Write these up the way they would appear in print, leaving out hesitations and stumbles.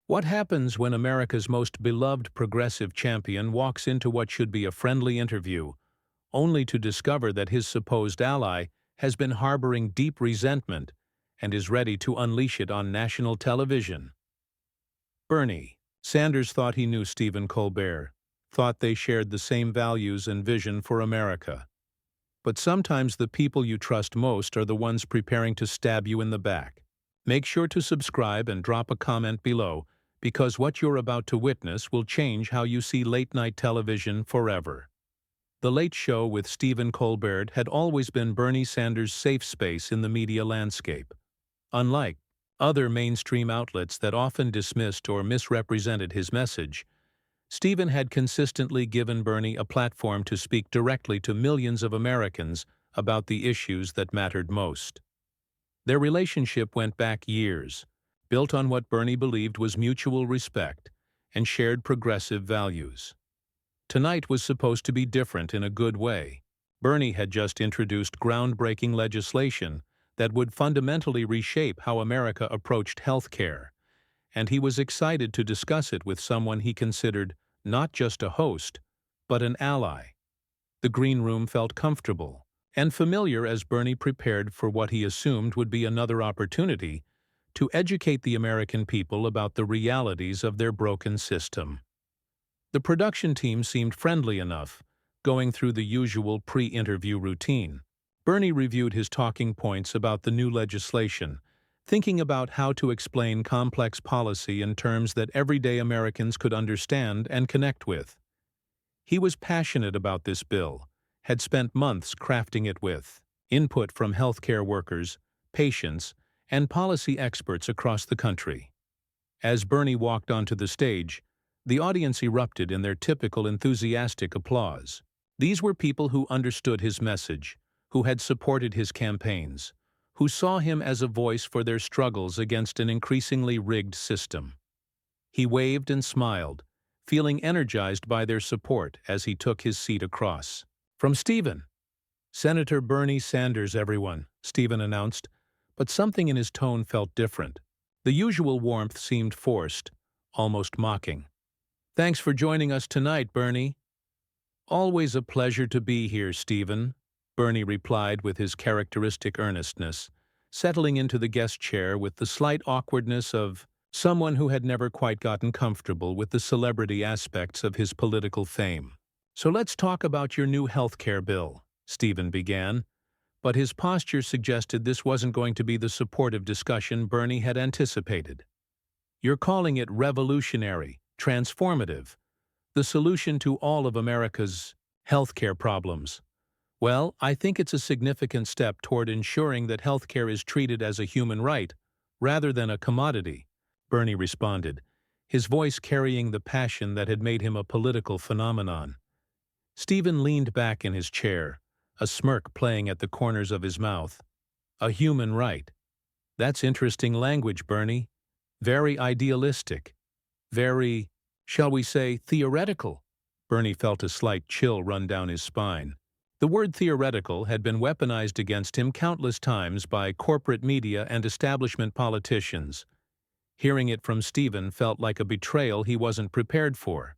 What happens when America's most beloved progressive champion walks into what should be a friendly interview, only to discover that his supposed ally has been harboring deep resentment and is ready to unleash it on national television? Bernie Sanders thought he knew Stephen Colbert, thought they shared the same values and vision for America. But sometimes the people you trust most are the ones preparing to stab you in the back. Make sure to subscribe and drop a comment below, because what you're about to witness will change how you see late-night television forever. The Late Show with Stephen Colbert had always been Bernie Sanders' safe space in the media landscape. Unlike other mainstream outlets that often dismissed or misrepresented his message, Stephen had consistently given Bernie a platform to speak directly to millions of Americans about the issues that mattered most. Their relationship went back years, built on what Bernie believed was mutual respect and shared progressive values. Tonight was supposed to be different in a good way. Bernie had just introduced groundbreaking legislation that would fundamentally reshape how America approached health care, and he was excited to discuss it with someone he considered not just a host, but an ally. The green room felt comfortable and familiar as Bernie prepared for what he assumed would be another opportunity to educate the American people about the realities of their broken system. The production team seemed friendly enough, going through the usual pre-interview routine. Bernie reviewed his talking points about the new legislation, thinking about how to explain complex policy in terms that everyday Americans could understand and connect with. He was passionate about this bill, had spent months crafting it with input from healthcare workers, patients, and policy experts across the country. As Bernie walked onto the stage, the audience erupted in their typical enthusiastic applause. These were people who understood his message, who had supported his campaigns, who saw him as a voice for their struggles against an increasingly rigged system. He waved and smiled, feeling energized by their support as he took his seat across. From Stephen. Senator Bernie Sanders, everyone, Stephen announced, but something in his tone felt different. The usual warmth seemed forced, almost mocking. Thanks for joining us tonight, Bernie. Always a pleasure to be here, Stephen, Bernie replied with his characteristic earnestness, settling into the guest chair with the slight awkwardness of someone who had never quite gotten comfortable with the celebrity aspects of his political fame. So let's talk about your new healthcare bill, Stephen began, but his posture suggested this wasn't going to be the supportive discussion Bernie had anticipated. You're calling it revolutionary, transformative, the solution to all of America's healthcare problems. Well, I think it's a significant step toward ensuring that healthcare is treated as a human right, rather than a commodity, Bernie responded, his voice carrying the passion that had made him a political phenomenon. Stephen leaned back in his chair, a smirk playing at the corners of his mouth. A human right. That's interesting language, Bernie. Very idealistic. Very, shall we say, theoretical. Bernie felt a slight chill run down his spine. The word theoretical had been weaponized against him countless times by corporate media and establishment politicians. Hearing it from Stephen felt like a betrayal he wasn't prepared for.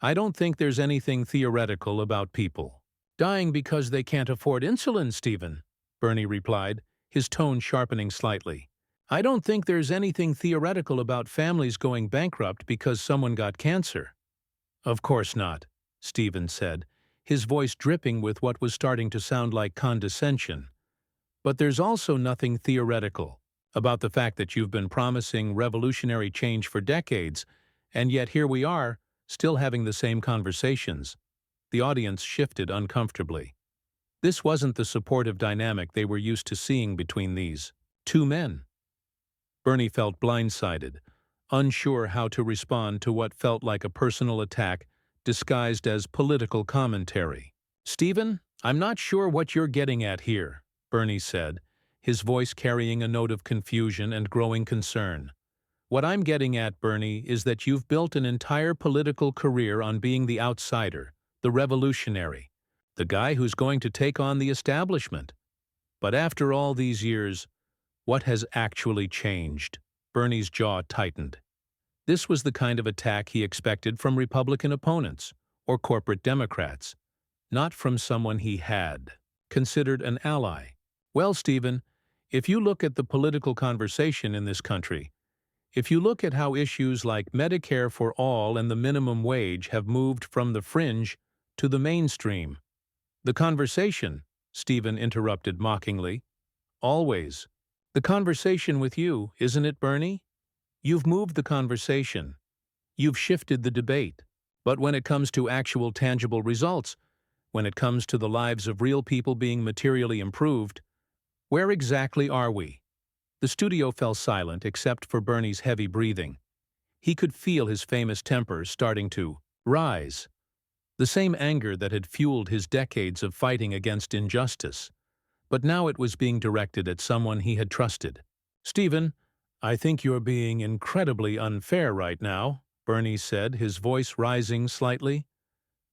I don't think there's anything theoretical about people dying because they can't afford insulin, Stephen, Bernie replied, his tone sharpening slightly. I don't think there's anything theoretical about families going bankrupt because someone got cancer. Of course not, Stephen said, his voice dripping with what was starting to sound like condescension. But there's also nothing theoretical about the fact that you've been promising revolutionary change for decades, and yet here we are, still having the same conversations. The audience shifted uncomfortably. This wasn't the supportive dynamic they were used to seeing between these two men. Bernie felt blindsided, unsure how to respond to what felt like a personal attack disguised as political commentary. Stephen, I'm not sure what you're getting at here, Bernie said, his voice carrying a note of confusion and growing concern. What I'm getting at, Bernie, is that you've built an entire political career on being the outsider, the revolutionary, the guy who's going to take on the establishment. But after all these years, what has actually changed? Bernie's jaw tightened. This was the kind of attack he expected from Republican opponents or corporate Democrats, not from someone he had considered an ally. Well, Stephen, if you look at the political conversation in this country, if you look at how issues like Medicare for all and the minimum wage have moved from the fringe to the mainstream. The conversation, Stephen interrupted mockingly. Always. The conversation with you, isn't it, Bernie? You've moved the conversation. You've shifted the debate. But when it comes to actual tangible results, when it comes to the lives of real people being materially improved, where exactly are we? The studio fell silent except for Bernie's heavy breathing. He could feel his famous temper starting to rise. The same anger that had fueled his decades of fighting against injustice. But now it was being directed at someone he had trusted. Stephen, I think you're being incredibly unfair right now, Bernie said, his voice rising slightly.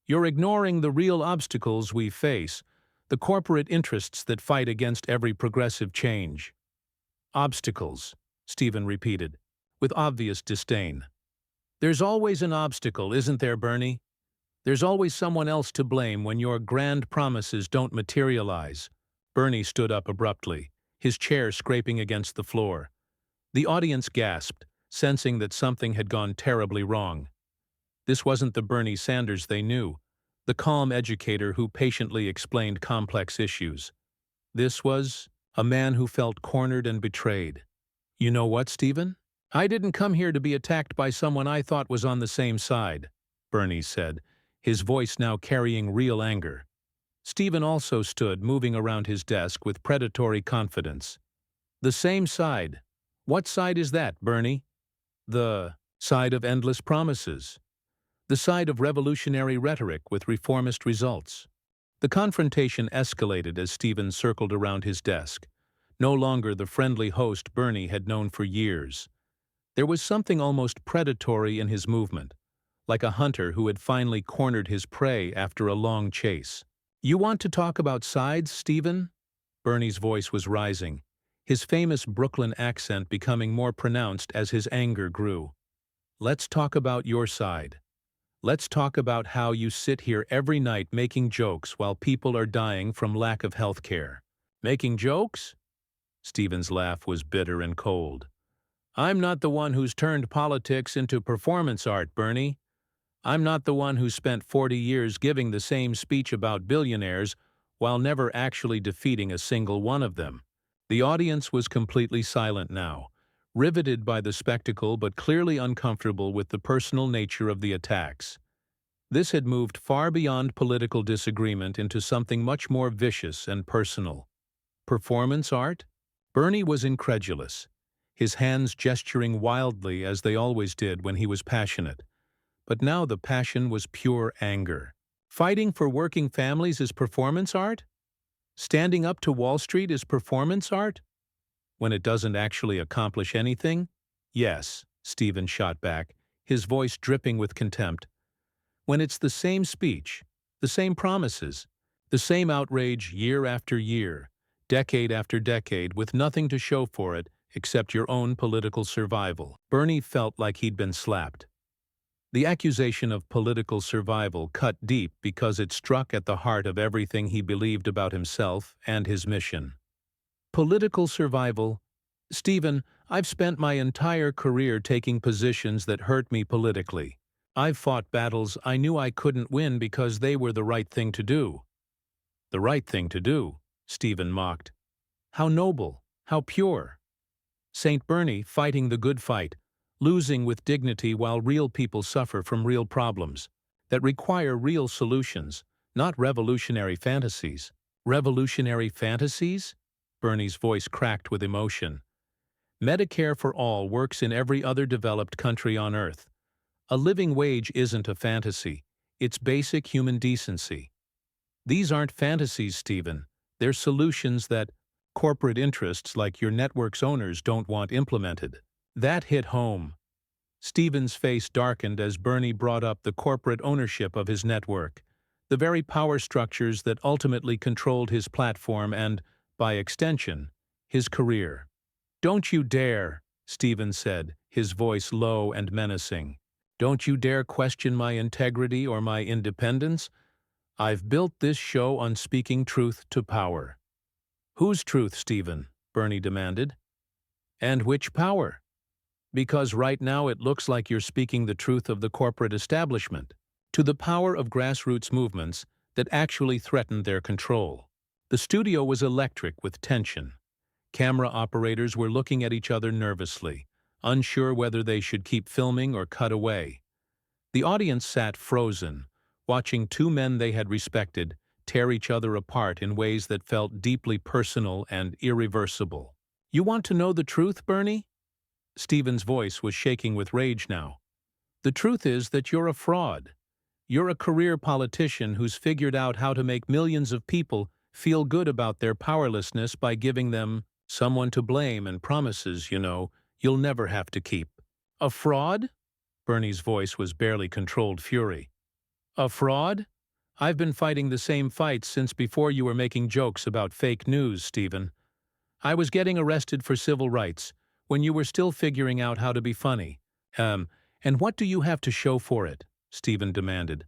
You're ignoring the real obstacles we face, the corporate interests that fight against every progressive change. Obstacles, Stephen repeated, with obvious disdain. There's always an obstacle, isn't there, Bernie? There's always someone else to blame when your grand promises don't materialize. Bernie stood up abruptly, his chair scraping against the floor. The audience gasped, sensing that something had gone terribly wrong. This wasn't the Bernie Sanders they knew, the calm educator who patiently explained complex issues. This was a man who felt cornered and betrayed. You know what, Stephen? I didn't come here to be attacked by someone I thought was on the same side, Bernie said, his voice now carrying real anger. Stephen also stood, moving around his desk with predatory confidence. The same side. What side is that, Bernie? The side of endless promises. The side of revolutionary rhetoric with reformist results. The confrontation escalated as Stephen circled around his desk, no longer the friendly host Bernie had known for years. There was something almost predatory in his movement, like a hunter who had finally cornered his prey after a long chase. You want to talk about sides, Stephen? Bernie's voice was rising, his famous Brooklyn accent becoming more pronounced as his anger grew. Let's talk about your side. Let's talk about how you sit here every night making jokes while people are dying from lack of health care. Making jokes? Stephen's laugh was bitter and cold. I'm not the one who's turned politics into performance art, Bernie. I'm not the one who spent 40 years giving the same speech about billionaires while never actually defeating a single one of them. The audience was completely silent now, riveted by the spectacle but clearly uncomfortable with the personal nature of the attacks. This had moved far beyond political disagreement into something much more vicious and personal. Performance art? Bernie was incredulous, his hands gesturing wildly as they always did when he was passionate. But now the passion was pure anger. Fighting for working families is performance art? Standing up to Wall Street is performance art? When it doesn't actually accomplish anything? Yes, Stephen shot back, his voice dripping with contempt. When it's the same speech, the same promises, the same outrage year after year, decade after decade, with nothing to show for it except your own political survival. Bernie felt like he'd been slapped. The accusation of political survival cut deep because it struck at the heart of everything he believed about himself and his mission. Political survival? Stephen, I've spent my entire career taking positions that hurt me politically. I've fought battles I knew I couldn't win because they were the right thing to do. The right thing to do, Stephen mocked. How noble, how pure. St. Bernie fighting the good fight, losing with dignity while real people suffer from real problems that require real solutions, not revolutionary fantasies. Revolutionary fantasies? Bernie's voice cracked with emotion. Medicare for all works in every other developed country on Earth. A living wage isn't a fantasy. It's basic human decency. These aren't fantasies, Stephen. They're solutions that corporate interests like your network's owners don't want implemented. That hit home. Stephen's face darkened as Bernie brought up the corporate ownership of his network, the very power structures that ultimately controlled his platform and, by extension, his career. Don't you dare, Stephen said, his voice low and menacing. "Don't you dare question my integrity or my independence. I've built this show on speaking truth to power." "Whose truth, Stephen?" Bernie demanded. "And which power? Because right now it looks like you're speaking the truth of the corporate establishment, to the power of grassroots movements that actually threaten their control." The studio was electric with tension. Camera operators were looking at each other nervously, unsure whether they should keep filming or cut away. The audience sat frozen, watching two men they had respected tear each other apart in ways that felt deeply personal and irreversible. "You want to know the truth, Bernie?" Stephen's voice was shaking with rage now. "The truth is that you're a fraud. You're a career politician who's figured out how to make millions of people feel good about their powerlessness by giving them someone to blame and promises, you'll never have to keep." "A fraud?" Bernie's voice was barely controlled fury. "A fraud? I've been fighting the same fights since before you were making jokes about fake news, Stephen. I was getting arrested for civil rights when you were still figuring out how to be funny. And what do you have to show for it?" Stephen demanded.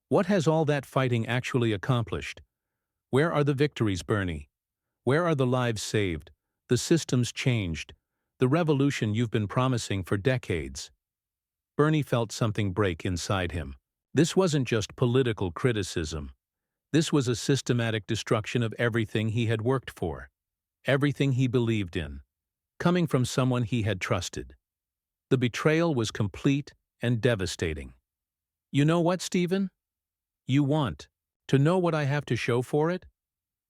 "What has all that fighting actually accomplished? Where are the victories, Bernie? Where are the lives saved, the systems changed, the revolution you've been promising for decades?" Bernie felt something break inside him. This wasn't just political criticism. This was a systematic destruction of everything he had worked for, everything he believed in, coming from someone he had trusted. The betrayal was complete and devastating. "You know what, Stephen? You want to know what I have to show for it?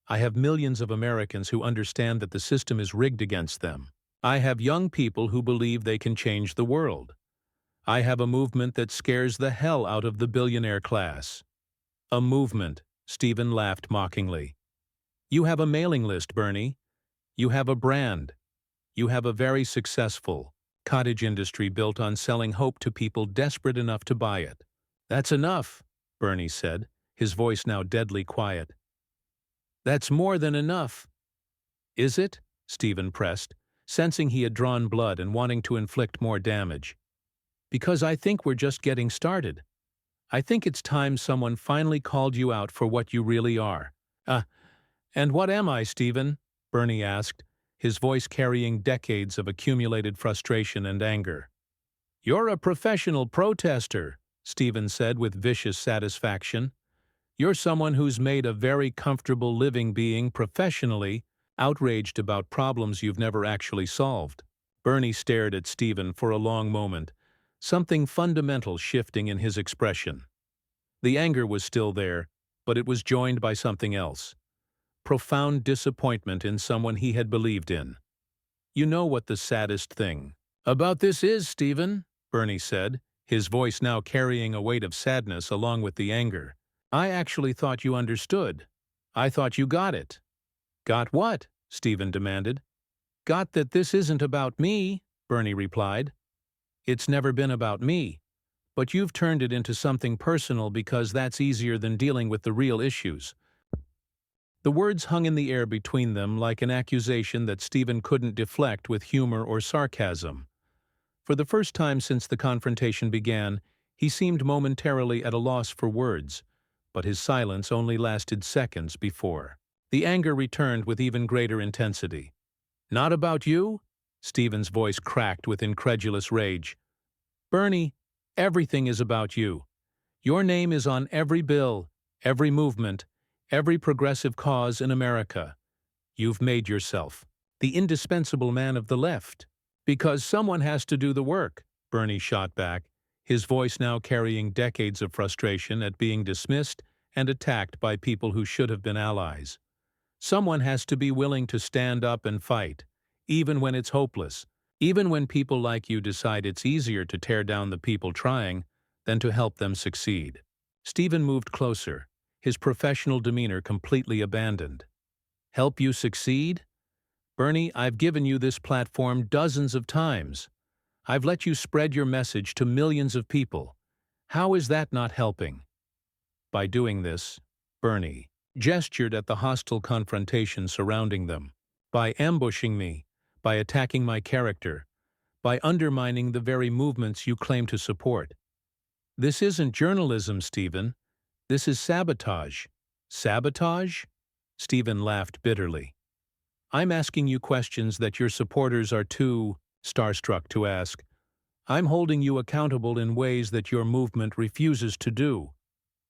I have millions of Americans who understand that the system is rigged against them. I have young people who believe they can change the world. I have a movement that scares the hell out of the billionaire class." "A movement," Stephen laughed mockingly. "You have a mailing list, Bernie. You have a brand. You have a very successful cottage industry built on selling hope to people desperate enough to buy it." "That's enough," Bernie said, his voice now deadly quiet. "That's more than enough." "Is it?" Stephen pressed, sensing he had drawn blood and wanting to inflict more damage. "Because I think we're just getting started. I think it's time someone finally called you out for what you really are." And what am I, Stephen?" Bernie asked, his voice carrying decades of accumulated frustration and anger. "You're a professional protester," Stephen said with vicious satisfaction. "You're someone who's made a very comfortable living being professionally outraged about problems you've never actually solved." Bernie stared at Stephen for a long moment, something fundamental shifting in his expression. The anger was still there, but it was joined by something else. Profound disappointment in someone he had believed in. "You know what the saddest thing about this is, Stephen," Bernie said, his voice now carrying a weight of sadness along with the anger. "I actually thought you understood. I thought you got it." "Got what?" Stephen demanded. "Got that this isn't about me," Bernie replied. "It's never been about me. But you've turned it into something personal because that's easier than dealing with the real issues." The words hung in the air between them like an accusation that Stephen couldn't deflect with humor or sarcasm. For the first time since the confrontation began, he seemed momentarily at a loss for words, but his silence only lasted seconds before. The anger returned with even greater intensity. "Not about you?" Stephen's voice cracked with incredulous rage. "Bernie, everything is about you. Your name is on every bill, every movement, every progressive cause in America. You've made yourself the indispensable man of the left. Because someone has to do the work," Bernie shot back, his voice now carrying decades of frustration at being dismissed and attacked by people who should have been allies. "Someone has to be willing to stand up and fight, even when it's hopeless, even when people like you decide it's easier to tear down the people trying than to help them succeed." Stephen moved closer, his professional demeanor completely abandoned. "Help you succeed? Bernie, I've given you this platform dozens of times. I've let you spread your message to millions of people. How is that not helping?" By doing this, Bernie gestured at the hostile confrontation surrounding them. "By ambushing me, by attacking my character, by undermining the very movements you claim to support. This isn't journalism, Stephen. This is sabotage. Sabotage? Stephen laughed bitterly. I'm asking you questions that your supporters are too starstruck to ask. I'm holding you accountable in ways that your movement refuses to do.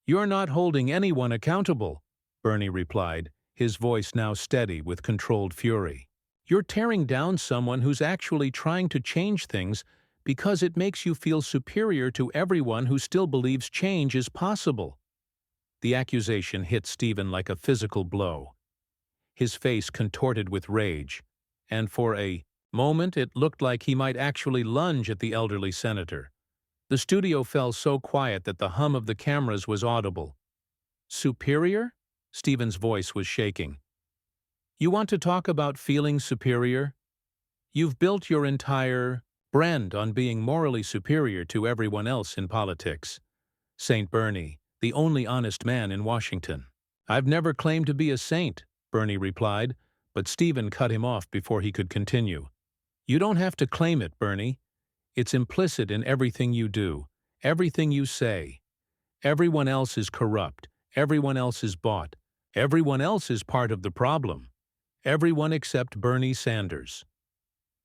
You're not holding anyone accountable, Bernie replied, his voice now steady with controlled fury. You're tearing down someone who's actually trying to change things because it makes you feel superior to everyone who still believes change is possible. The accusation hit Stephen like a physical blow. His face contorted with rage, and for a moment it looked like he might actually lunge at the elderly senator. The studio fell so quiet that the hum of the cameras was audible. Superior? Stephen's voice was shaking. You want to talk about feeling superior? You've built your entire brand on being morally superior to everyone else in politics. Saint Bernie, the only honest man in Washington. I've never claimed to be a saint, Bernie replied, but Stephen cut him off before he could continue. You don't have to claim it, Bernie. It's implicit in everything you do, everything you say. Everyone else is corrupt. Everyone else is bought. Everyone else is part of the problem. Everyone except Bernie Sanders.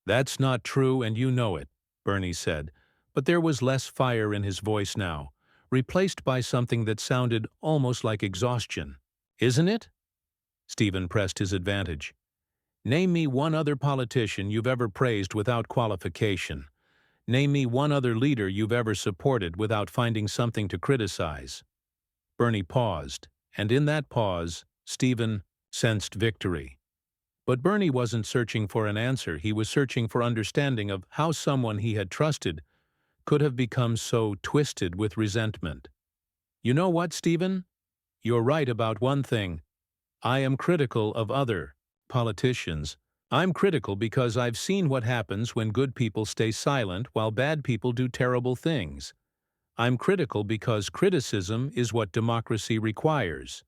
That's not true, and you know it, Bernie said, but there was less fire in his voice now, replaced by something that sounded almost like exhaustion. Isn't it? Stephen pressed his advantage. Name me one other politician you've ever praised without qualification. Name me one other leader you've ever supported without finding something to criticize. Bernie paused, and in that pause, Stephen sensed victory. But Bernie wasn't searching for an answer, he was searching for understanding of how someone he had trusted could have become so twisted with resentment. You know what, Stephen? You're right about one thing. I am critical of other politicians. I'm critical because I've seen what happens when good people stay silent while bad people do terrible things. I'm critical because criticism is what democracy requires.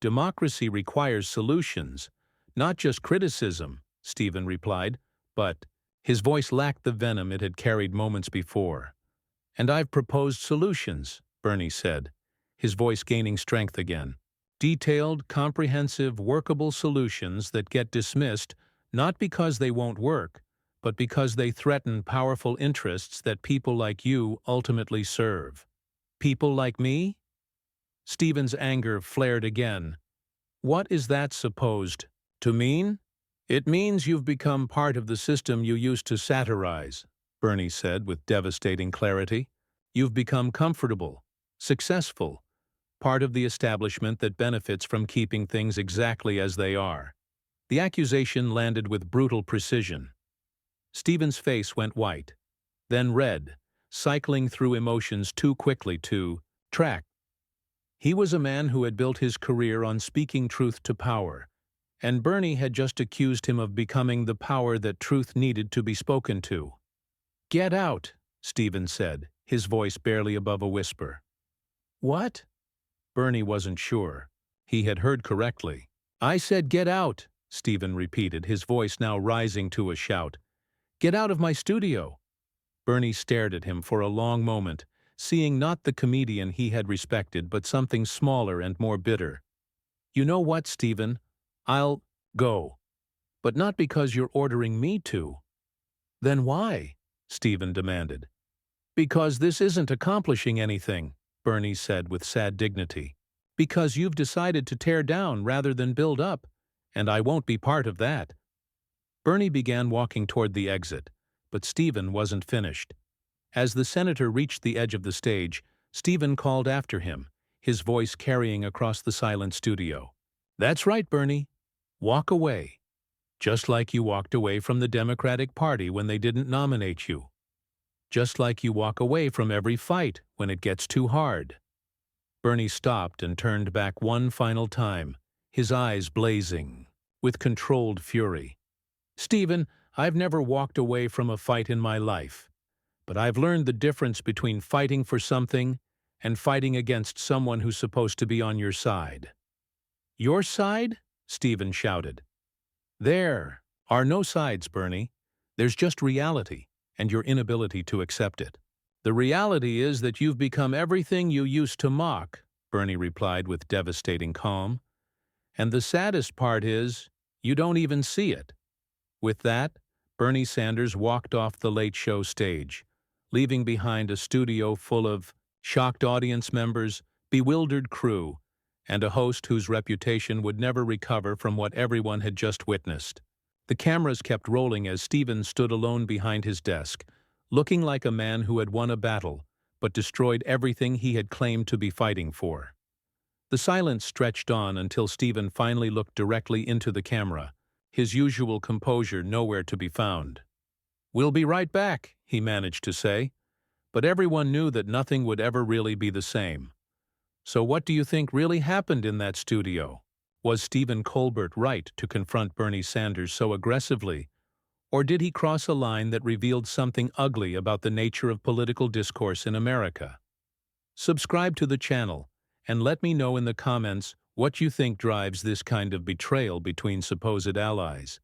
Democracy requires solutions, not just criticism, Stephen replied, but his voice lacked the venom it had carried moments before. And I've proposed solutions, Bernie said, his voice gaining strength again. Detailed, comprehensive, workable solutions that get dismissed not because they won't work, but because they threaten powerful interests that people like you ultimately serve. People like me? Stephen's anger flared again. What is that supposed to mean? It means you've become part of the system you used to satirize, Bernie said with devastating clarity. You've become comfortable, successful, part of the establishment that benefits from keeping things exactly as they are. The accusation landed with brutal precision. Stephen's face went white, then red, cycling through emotions too quickly to track. He was a man who had built his career on speaking truth to power, and Bernie had just accused him of becoming the power that truth needed to be spoken to. Get out, Stephen said, his voice barely above a whisper. What? Bernie wasn't sure. He had heard correctly. I said get out, Stephen repeated, his voice now rising to a shout. Get out of my studio. Bernie stared at him for a long moment, seeing not the comedian he had respected but something smaller and more bitter. You know what, Stephen? I'll go. But not because you're ordering me to. Then why? Stephen demanded. Because this isn't accomplishing anything, Bernie said with sad dignity. Because you've decided to tear down rather than build up, and I won't be part of that. Bernie began walking toward the exit, but Stephen wasn't finished. As the senator reached the edge of the stage, Stephen called after him, his voice carrying across the silent studio. That's right, Bernie. Walk away. Just like you walked away from the Democratic Party when they didn't nominate you. Just like you walk away from every fight when it gets too hard. Bernie stopped and turned back one final time, his eyes blazing with controlled fury. Stephen, I've never walked away from a fight in my life, but I've learned the difference between fighting for something and fighting against someone who's supposed to be on your side. Your side? Stephen shouted. There are no sides, Bernie. There's just reality. and your inability to accept it. "The reality is that you've become everything you used to mock," Bernie replied with devastating calm. "And the saddest part is, you don't even see it." With that, Bernie Sanders walked off the Late Show stage, leaving behind a studio full of shocked audience members, bewildered crew, and a host whose reputation would never recover from what everyone had just witnessed. The cameras kept rolling as Stephen stood alone behind his desk, looking like a man who had won a battle, but destroyed everything he had claimed to be fighting for. The silence stretched on until Stephen finally looked directly into the camera, his usual composure nowhere to be found. "We'll be right back," he managed to say, but everyone knew that nothing would ever really be the same. So what do you think really happened in that studio? Was Stephen Colbert right to confront Bernie Sanders so aggressively, or did he cross a line that revealed something ugly about the nature of political discourse in America? Subscribe to the channel, and let me know in the comments what you think drives this kind of betrayal between supposed allies.